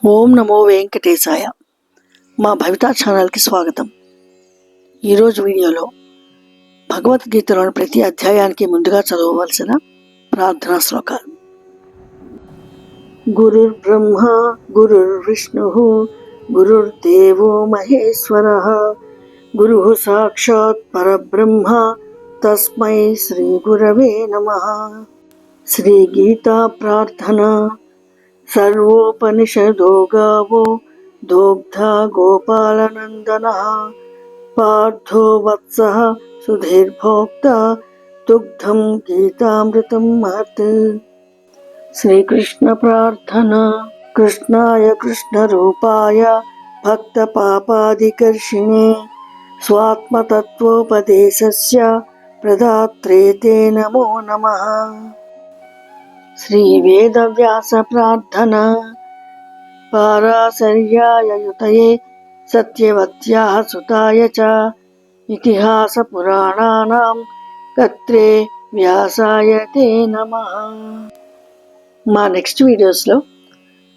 ఓం నమో వెంకటేశాయ. మా భవితా ఛానల్కి స్వాగతం. ఈరోజు వీడియోలో భగవద్గీతలోని ప్రతి అధ్యాయానికి ముందుగా చదవవలసిన ప్రార్థనా శ్లోకాలు. గురుర్ బ్రహ్మ గురుర్ విష్ణు గురుర్దేవో మహేశ్వర గురుః సాక్షాత్ పరబ్రహ్మ తస్మై శ్రీ గురవే నమః. శ్రీ గీతా ప్రార్థన. సర్వోపనిషదో గావో దోగ్ధా గోపాలనందనః పార్థో వత్సః సుధీర్భోక్తా దుగ్ధం గీతామృతం మహత్. శ్రీకృష్ణ ప్రార్థన. కృష్ణాయ కృష్ణరూపాయ భక్త పాపాదికర్షిణే స్వాత్మతత్వోపదేశస్య ప్రదాత్రే తే నమో నమః. శ్రీ వేదవ్యాస ప్రార్థన. పారాశర్యాయ యుతయే సత్యవత్యాః సుతాయ చ ఇతిహాస పురాణానాం కర్త్రే వ్యాసాయ తే నమః. మా నెక్స్ట్ వీడియోస్లో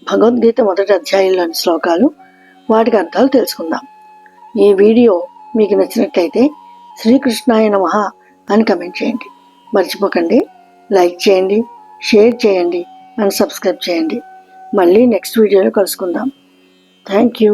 భగవద్గీత మొదటి అధ్యాయంలోని శ్లోకాలు, వాటికి అర్థాలు తెలుసుకుందాం. ఈ వీడియో మీకు నచ్చినట్లయితే శ్రీకృష్ణాయ నమః అని కమెంట్ చేయండి. మర్చిపోకండి, లైక్ చేయండి, షేర్ చేయండి అండ్ సబ్స్క్రైబ్ చేయండి. మళ్ళీ నెక్స్ట్ వీడియోలో కలుసుకుందాం. Thank you.